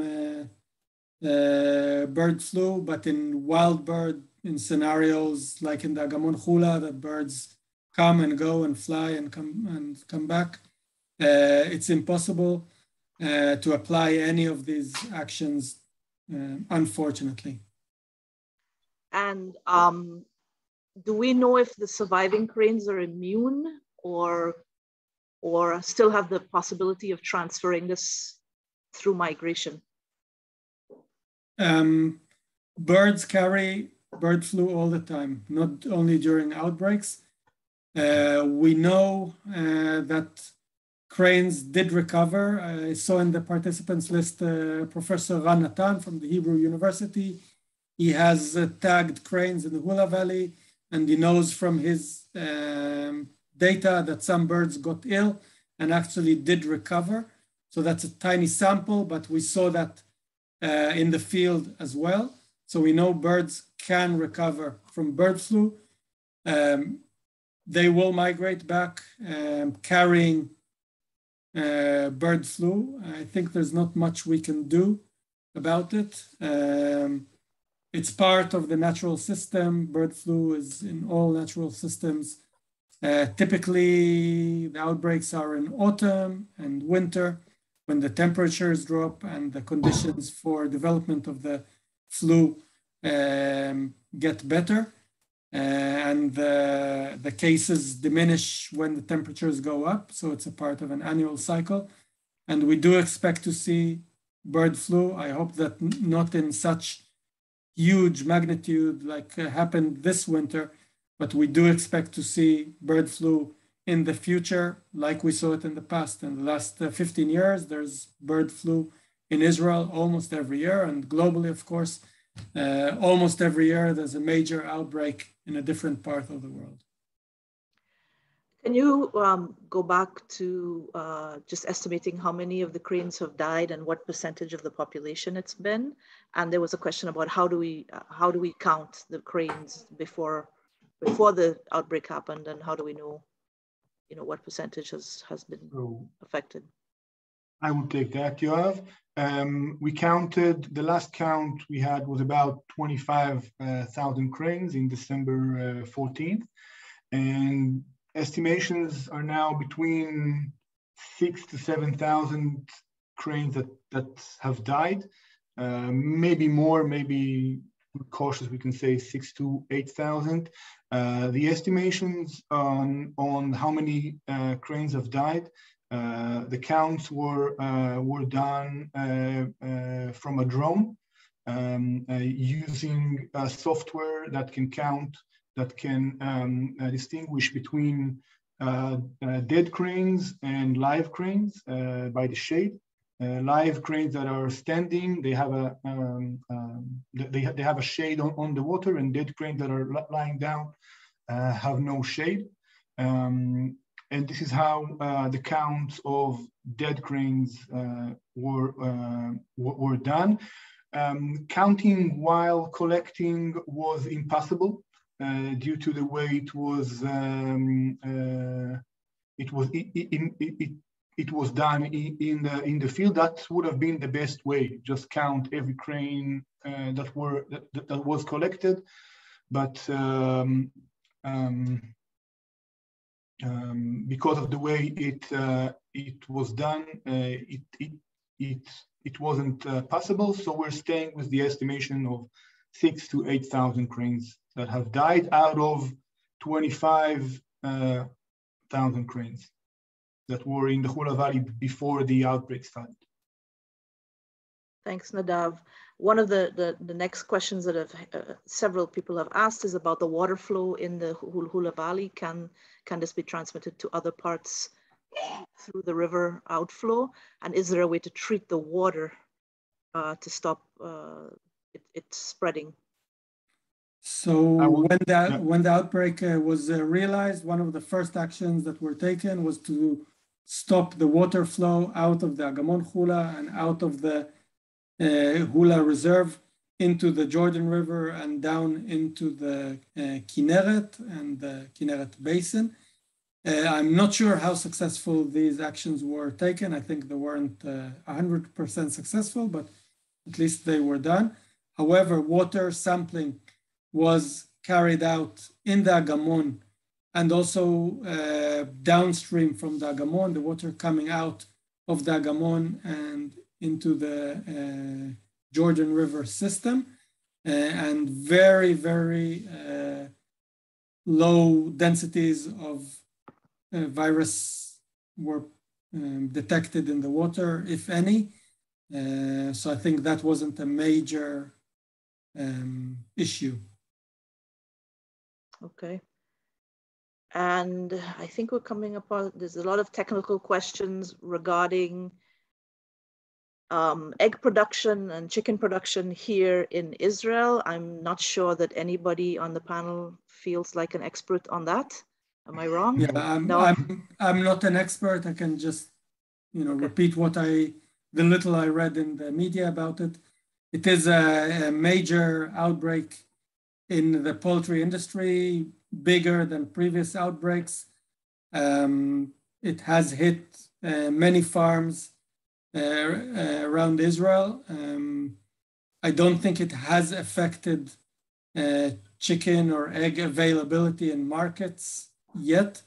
S3: bird flu, but in wild bird, in scenarios like in the Agamon Chula, that birds come and go and fly and come back, it's impossible to apply any of these actions, unfortunately.
S4: And do we know if the surviving cranes are immune or still have the possibility of transferring this through migration?
S3: Birds carry bird flu all the time, not only during outbreaks. We know that cranes did recover. I saw in the participants list Professor Ran Natan from the Hebrew University. He has tagged cranes in the Hula Valley, and he knows from his data that some birds got ill and actually did recover. So that's a tiny sample, but we saw that in the field as well. So we know birds can recover from bird flu. They will migrate back carrying bird flu. I think there's not much we can do about it. It's part of the natural system. Bird flu is in all natural systems. Typically, the outbreaks are in autumn and winter when the temperatures drop and the conditions for development of the flu get better. And the cases diminish when the temperatures go up. So it's a part of an annual cycle. And we do expect to see bird flu. I hope that not in such huge magnitude like happened this winter, but we do expect to see bird flu in the future, like we saw it in the past. In the last 15 years, there's bird flu in Israel almost every year, and globally, of course, almost every year there's a major outbreak in a different part of the world.
S4: Can you go back to just estimating how many of the cranes have died and what percentage of the population it's been? And there was a question about how do we count the cranes before the outbreak happened, and how do we know, what percentage has been affected?
S1: I will take that, Yoav. We counted, the last count we had was about 25,000 cranes in December 14th. And estimations are now between 6,000 to 7,000 cranes that have died. Maybe more, maybe cautious, we can say 6,000 to 8,000. The estimations on how many cranes have died, the counts were done from a drone using software that can count, that can distinguish between dead cranes and live cranes by the shade. Live cranes that are standing, they have a shade on the water, and dead cranes that are lying down have no shade. And this is how the counts of dead cranes were done. Counting while collecting was impossible due to the way it was done in the field. That would have been the best way. Just count every crane that was collected, but because of the way it was done, it wasn't possible. So we're staying with the estimation of 6,000 to 8,000 cranes that have died out of 25,000 cranes that were in the Hula Valley before the outbreak started.
S4: Thanks, Nadav. One of the next questions that several people have asked is about the water flow in the Hula Valley. Can this be transmitted to other parts through the river outflow? And is there a way to treat the water to stop it spreading?
S3: So when the outbreak was realized, one of the first actions that were taken was to stop the water flow out of the Agamon Hula and out of the Hula Reserve into the Jordan River and down into the Kinneret and the Kinneret Basin. I'm not sure how successful these actions were taken. I think they weren't 100% successful, but at least they were done. However, water sampling was carried out in the Agamon and also downstream from the Agamon, the water coming out of the Agamon and into the Jordan River system, and very, very low densities of virus were detected in the water, if any. So I think that wasn't a major issue.
S4: Okay. And I think we're coming upon, there's a lot of technical questions regarding egg production and chicken production here in Israel. I'm not sure that anybody on the panel feels like an expert on that. Am I wrong?
S3: Yeah, I'm not an expert. I can just, repeat the little I read in the media about it. It is a major outbreak in the poultry industry, bigger than previous outbreaks. It has hit many farms around Israel. I don't think it has affected chicken or egg availability in markets yet,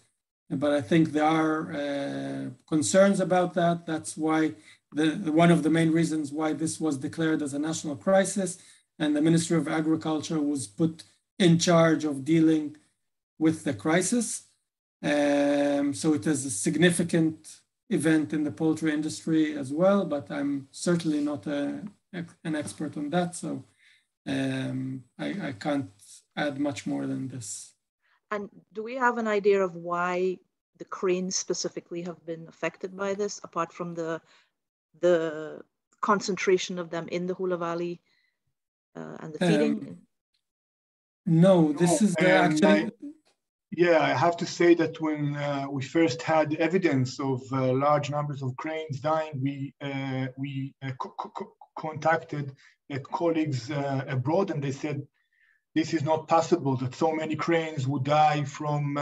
S3: but I think there are concerns about that. That's why one of the main reasons why this was declared as a national crisis, and the Ministry of Agriculture was put in charge of dealing with the crisis. So it is a significant event in the poultry industry as well, but I'm certainly not an expert on that, so I can't add much more than this.
S4: And do we have an idea of why the cranes specifically have been affected by this, apart from the concentration of them in the Hula Valley and the feeding?
S3: No, this is actually...
S1: Yeah, I have to say that when we first had evidence of large numbers of cranes dying, we contacted colleagues abroad, and they said this is not possible, that so many cranes would die from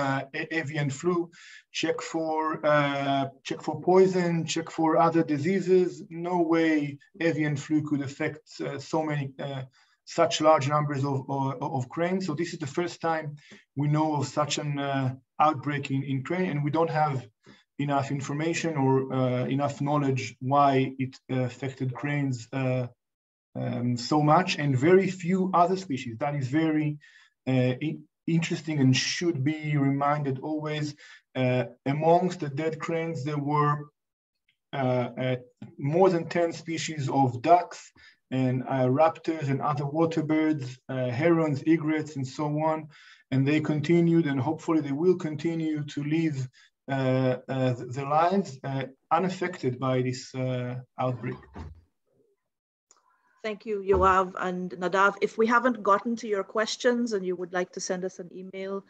S1: avian flu. Check for poison, check for other diseases. No way avian flu could affect such large numbers of cranes. So this is the first time we know of such an outbreak in crane, and we don't have enough information or enough knowledge why it affected cranes so much, and very few other species. That is very interesting and should be reminded always. Amongst the dead cranes, there were more than 10 species of ducks and raptors and other water birds, herons, egrets, and so on. And they continued, and hopefully they will continue to live their lives unaffected by this outbreak.
S4: Thank you, Yoav and Nadav. If we haven't gotten to your questions and you would like to send us an email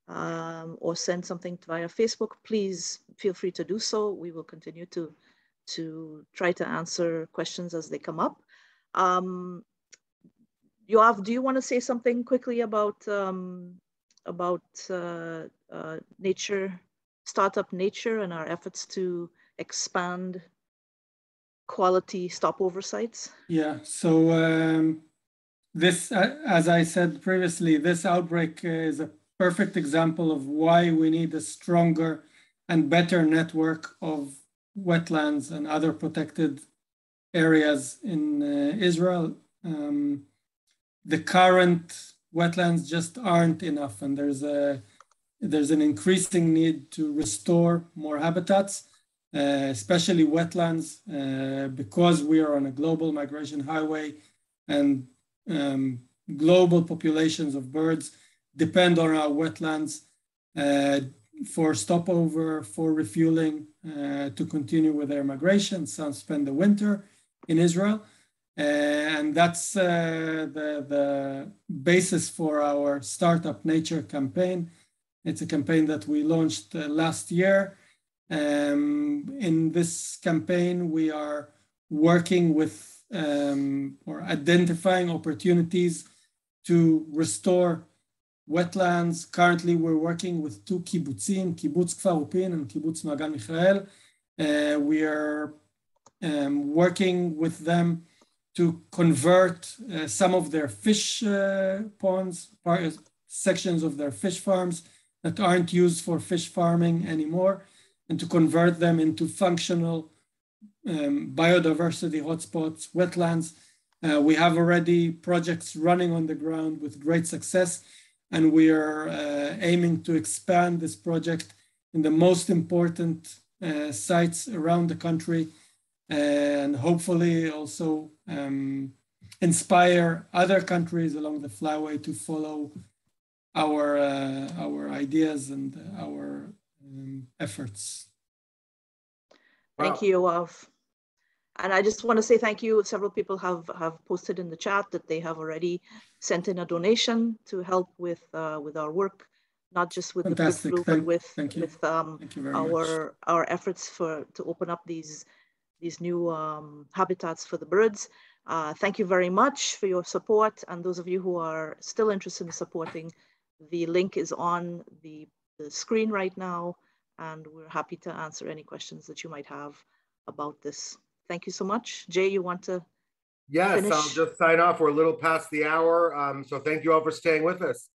S4: or send something via Facebook, please feel free to do so. We will continue to try to answer questions as they come up. Yoav, do you want to say something quickly about Startup Nature and our efforts to expand quality stopover sites?
S3: Yeah, so this, as I said previously, this outbreak is a perfect example of why we need a stronger and better network of wetlands and other protected areas in Israel. The current wetlands just aren't enough, and there's an increasing need to restore more habitats, especially wetlands, because we are on a global migration highway, and global populations of birds depend on our wetlands for stopover, for refueling, to continue with their migration. Some spend the winter in Israel. And that's the basis for our Startup Nature campaign. It's a campaign that we launched last year. In this campaign, we are working with or identifying opportunities to restore wetlands. Currently, we're working with 2 kibbutzim, Kibbutz Kfar Upin and Kibbutz Magan Michael. We are working with them to convert some of their fish ponds, sections of their fish farms that aren't used for fish farming anymore, and to convert them into functional biodiversity hotspots, wetlands. We have already projects running on the ground with great success, and we are aiming to expand this project in the most important sites around the country, and hopefully also inspire other countries along the flyway to follow our ideas and our efforts.
S4: Thank you, Yoav. And I just want to say thank you. Several people have posted in the chat that they have already sent in a donation to help with our work, not just with
S3: Fantastic.
S4: the bird flu, but with our efforts to open up these new habitats for the birds. Thank you very much for your support. And those of you who are still interested in supporting, the link is on the screen right now, and we're happy to answer any questions that you might have about this. Thank you so much. Jay, you want to finish?
S2: I'll just sign off. We're a little past the hour. So thank you all for staying with us.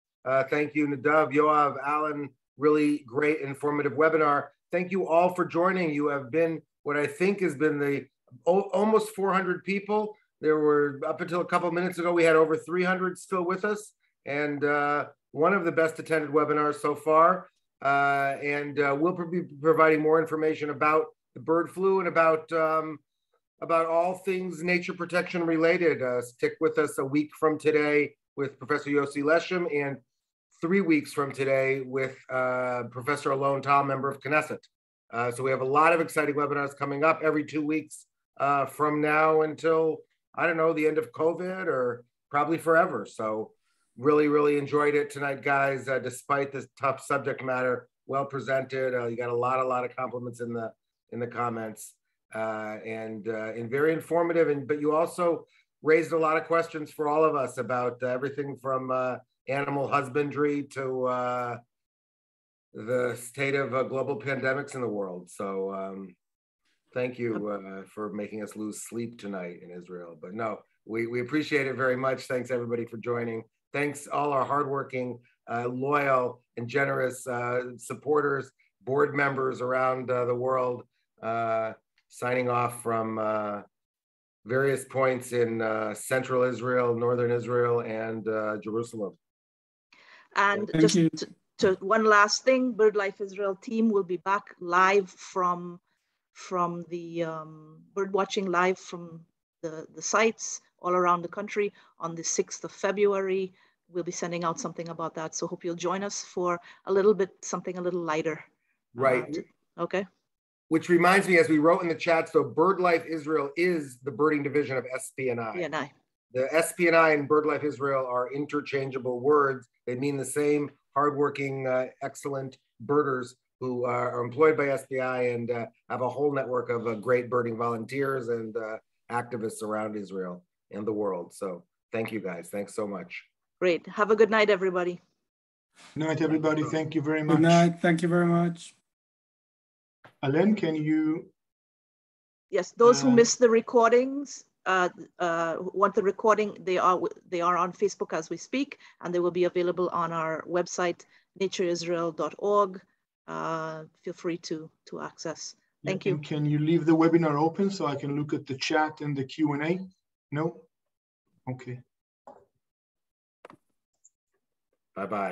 S2: Thank you, Nadav, Yoav, Alan, really great informative webinar. Thank you all for joining. You have been what I think has been the almost 400 people. There were, up until a couple of minutes ago, we had over 300 still with us, and one of the best attended webinars so far. We'll be providing more information about the bird flu and about all things nature protection related. Stick with us a week from today with Professor Yossi Leshem, and 3 weeks from today with Professor Alon Tal, member of Knesset. So we have a lot of exciting webinars coming up every 2 weeks from now until, I don't know, the end of COVID or probably forever. So really, really enjoyed it tonight, guys, despite this tough subject matter. Well presented. You got a lot of compliments in the comments, and very informative. But you also raised a lot of questions for all of us about everything from animal husbandry to the state of global pandemics in the world. So thank you for making us lose sleep tonight in Israel. But no, we appreciate it very much. Thanks everybody for joining. Thanks all our hardworking, loyal and generous supporters, board members around the world, signing off from various points in central Israel, northern Israel, and Jerusalem.
S4: And to one last thing, BirdLife Israel team will be back live from the bird watching live from the sites all around the country on the 6th of February. We'll be sending out something about that. So hope you'll join us for something a little lighter.
S2: Right.
S4: Okay.
S2: Which reminds me, as we wrote in the chat, so BirdLife Israel is the birding division of SPNI.
S4: SPNI.
S2: The SPNI and BirdLife Israel are interchangeable words. They mean the same hardworking, excellent birders who are employed by SPNI and have a whole network of great birding volunteers and activists around Israel and the world. So thank you guys. Thanks so much.
S4: Great. Have a good night, everybody.
S1: Good night, everybody. Thank you very much.
S3: Good night. Thank you very much.
S1: Alen, can you?
S4: Yes, those who missed the recordings, want the recording, they are on Facebook as we speak, and they will be available on our website, natureisrael.org. Feel free to access. Thank you.
S1: Can you leave the webinar open so I can look at the chat and the Q&A? No? Okay.
S2: Bye-bye.